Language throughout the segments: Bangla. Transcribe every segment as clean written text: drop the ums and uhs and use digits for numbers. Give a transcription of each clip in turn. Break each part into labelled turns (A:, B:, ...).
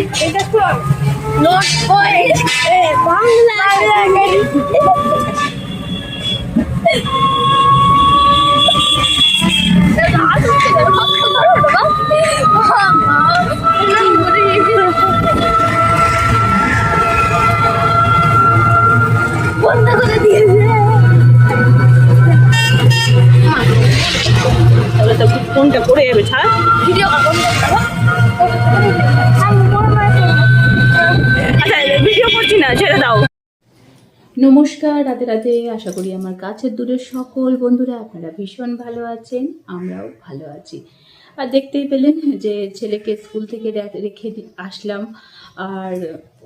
A: এটা তো নোট বই বাংলা বন্ধ করে দিয়েছে।
B: তাহলে তো ফোনটা পড়ে যাবে, ছাড়।
A: ভিডিও বন্ধ করো।
B: আচ্ছা, ভিডিও করছি না, ছেড়ে দাও।
C: নমস্কার, রাধে রাধে। আশা করি আমার কাছের দূরের সকল বন্ধুরা আপনারা ভীষণ ভালো আছেন, আমরাও ভালো আছি। আর দেখতেই পেলেন যে ছেলেকে স্কুল থেকে রেখে আসলাম, আর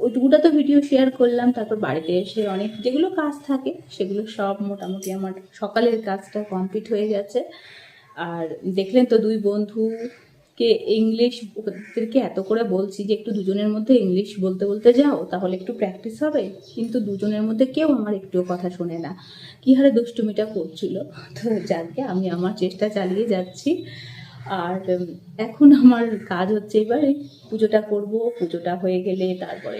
C: ওইটুকুটা তো ভিডিও শেয়ার করলাম। তারপর বাড়িতে এসে অনেক যেগুলো কাজ থাকে সেগুলো সব মোটামুটি আমার সকালের কাজটা কমপ্লিট হয়ে গেছে। আর দেখলেন তো দুই বন্ধুকে ইংলিশ, ওদেরকে এত করে বলছি যে একটু দুজনের মধ্যে ইংলিশ বলতে বলতে যাও, তাহলে একটু প্র্যাকটিস হবে, কিন্তু দুজনের মধ্যে কেউ আমার একটুও কথা শোনে না। কী হারে দুষ্টুমিটা করছিল। তো যাকে আমি আমার চেষ্টা চালিয়ে যাচ্ছি। আর এখন আমার কাজ হচ্ছে এবারে পুজোটা করব। পুজোটা হয়ে গেলে তারপরে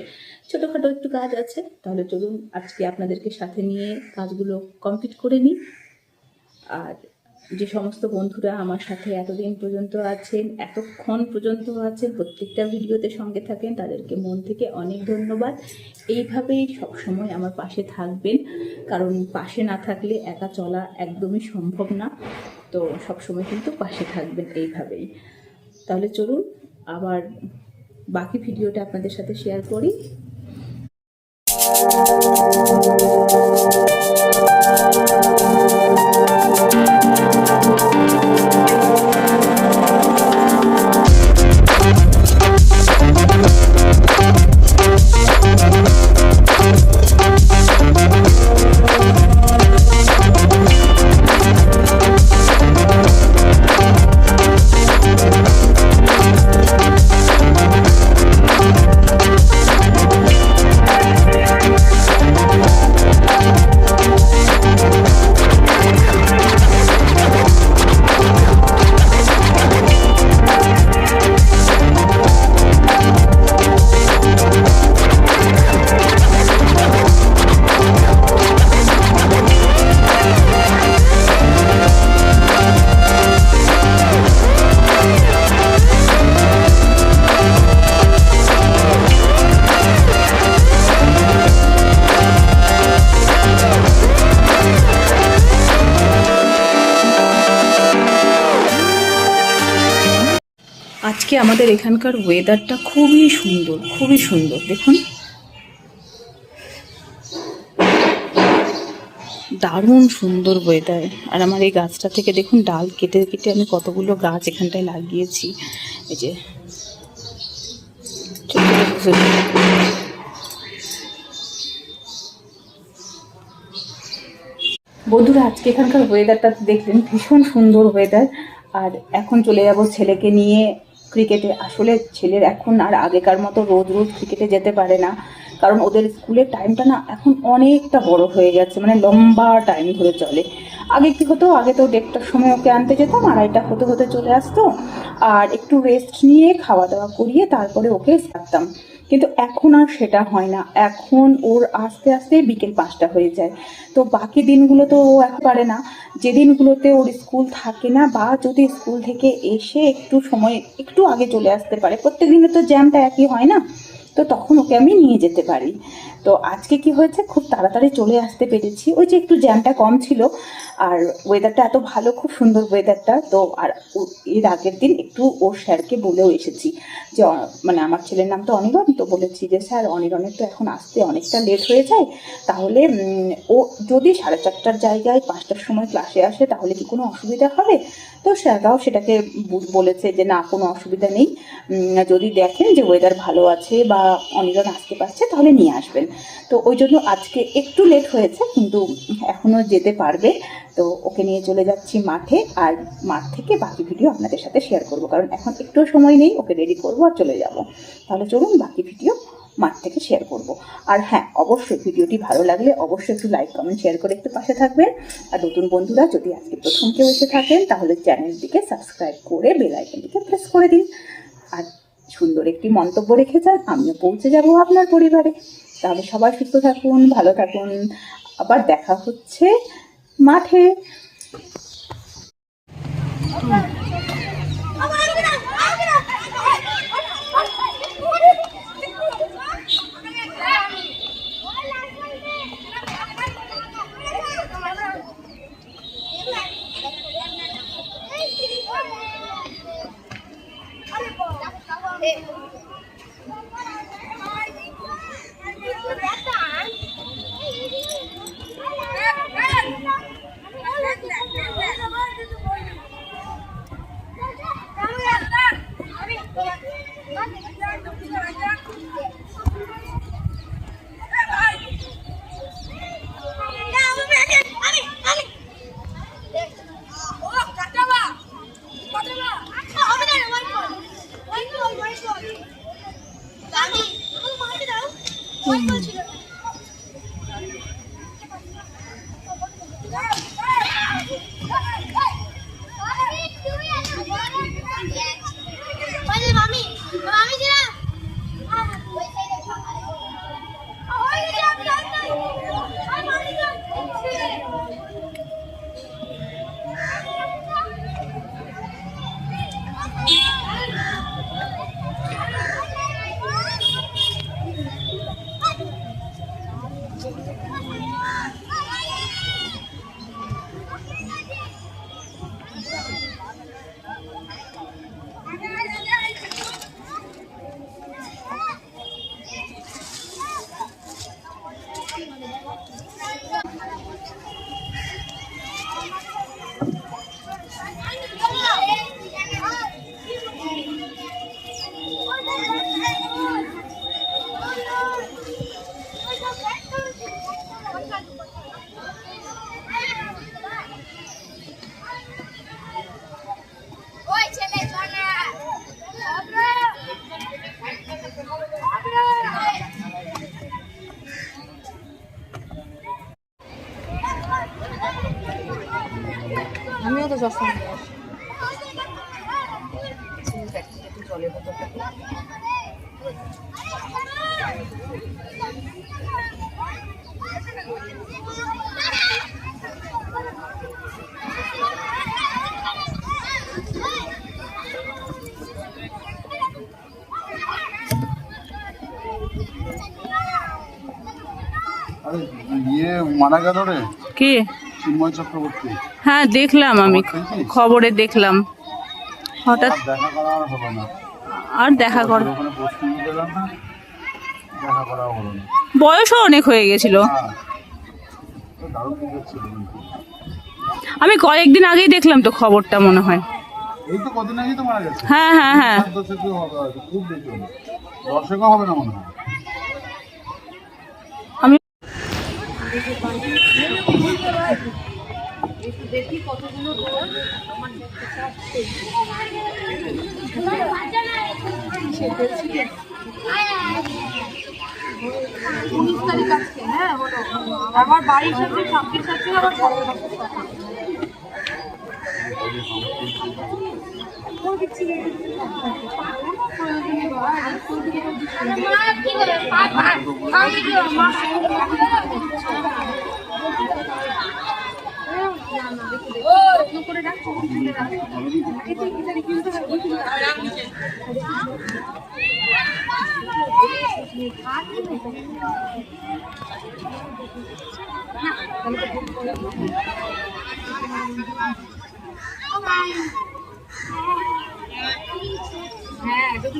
C: ছোটোখাটো একটু কাজ আছে। তাহলে চলুন আজকে আপনাদেরকে সাথে নিয়ে কাজগুলো কমপ্লিট করে নিই। আর যে সমস্ত বন্ধুরা আমার সাথে এতদিন পর্যন্ত আছেন, এতক্ষণ পর্যন্ত আছেন, প্রত্যেকটা ভিডিওতে সঙ্গে থাকেন, তাদেরকে মন থেকে অনেক ধন্যবাদ। এইভাবেই সবসময় আমার পাশে থাকবেন, কারণ পাশে না থাকলে একা চলা একদমই সম্ভব না। তো সবসময় কিন্তু পাশে থাকবেন এইভাবেই। তাহলে চলুন আবার বাকি ভিডিওটা আপনাদের সাথে শেয়ার করি। আজকে আমাদের এখানকার ওয়েদারটা খুবই সুন্দর, খুবই সুন্দর। দেখুন, দারুণ সুন্দর ওয়েদার। আর আমার এই গাছটা থেকে দেখুন ডাল কেটে কেটে আমি কতগুলো গাছ এখানটায় লাগিয়েছি। এই যে বন্ধুরা, আজকে এখানকার ওয়েদারটা দেখলেন, ভীষণ সুন্দর ওয়েদার। আর এখন চলে যাব ছেলেকে নিয়ে ক্রিকেটে। আসলে ছেলের এখন আর আগেকার মতো রোজ রোজ ক্রিকেটে যেতে পারে না, কারণ ওদের স্কুলের টাইমটা না এখন অনেকটা বড় হয়ে গেছে, মানে লম্বা টাইম ধরে চলে। আগে কি হতো, আগে তো 1:30টার সময় ওকে আনতে যেতাম, 2:30 হতে হতে চলে আসতো, আর একটু রেস্ট নিয়ে খাওয়া দাওয়া করিয়ে তারপরে ওকে ছাড়তাম। কিন্তু এখন আর সেটা হয় না, এখন ওর আস্তে আস্তে বিকেল 5টা হয়ে যায়। তো বাকি দিনগুলো তো ও এখন পারে না, যে দিনগুলোতে ওর স্কুল থাকে না, বা যদি স্কুল থেকে এসে একটু সময় একটু আগে চলে আসতে পারে, প্রত্যেক দিনে তো জ্যামটা একই হয় না, তো তখন ওকে আমি নিয়ে যেতে পারি। তো আজকে কি হয়েছে, খুব তাড়াতাড়ি চলে আসতে পেরেছি, ওই যে একটু জ্যামটা কম ছিল, আর ওয়েদারটা এত ভালো, খুব সুন্দর ওয়েদারটা। তো আর এর আগের দিন একটু ওর স্যারকে বলেও এসেছি যে মানে আমার ছেলের নাম তো অনিরণ, তো বলেছি যে স্যার অনিরণের তো এখন আসতে অনেকটা লেট হয়ে যায়, তাহলে ও যদি 4:30টার জায়গায় 5টার সময় ক্লাসে আসে তাহলে কি কোনো অসুবিধা হবে? তো স্যাররাও সেটাকে বলেছে যে না, কোনো অসুবিধা নেই, যদি দেখেন যে ওয়েদার ভালো আছে বা অনিরণ আসতে পারছে তাহলে নিয়ে আসবেন। তো ওই জন্য আজকে একটু লেট হয়েছে, কিন্তু এখনও যেতে পারবে। তো ওকে নিয়ে চলে যাচ্ছি মাঠে, আর মাঠ থেকে বাকি ভিডিও আপনাদের সাথে শেয়ার করব, কারণ এখন একটু সময় নেই, ওকে রেডি করবো আর চলে যাব। তাহলে চলুন বাকি ভিডিও মাঠ থেকে শেয়ার করব। আর হ্যাঁ, অবশ্যই ভিডিওটি ভালো লাগলে অবশ্যই একটু লাইক কমেন্ট শেয়ার করে একটু পাশে থাকবেন। আর নতুন বন্ধুরা যদি আজকে প্রথম কেউ এসে থাকেন তাহলে চ্যানেলটিকে সাবস্ক্রাইব করে বেল আইকনটিকে প্রেস করে দিন। আর সুন্দর একটি মন্তব্য রেখে যান, আমিও পৌঁছে যাব আপনার পরিবারে। তাহলে সবাই সুস্থ থাকুন, ভালো থাকুন, আবার দেখা হচ্ছে মাঠে।
B: আমিও তো চশমা
D: ইয়ে মারা গেল রে
B: কি?
D: চিন্ময় চক্রবর্তী।
B: হ্যাঁ দেখলাম, আমি খবরে দেখলাম। হঠাৎ
D: দেখা করা আর হলো না।
B: আর দেখা কর,
D: ওখানে পোস্টিং দিলাম না, দেখা করা হলো না।
B: বয়সও অনেক হয়ে গেছিল।
D: দারুণ ক্রিকেট ছিল কিন্তু।
B: আমি কয়েকদিন আগেই দেখলাম তো খবরটা, মনে হয়।
D: এই তো কদিন আগেই তো মারা গেছে।
B: হ্যাঁ হ্যাঁ হ্যাঁ,
D: 10 হবে হয়তো, খুব বেশি হলো। দর্শকও হবে না মনে হয়।
B: আমি
A: দেখি কতগুলো হ্যাঁ হলো আমার বাড়ির সাথে 26 আছে আবার করে রাখো হ্যাঁ যদি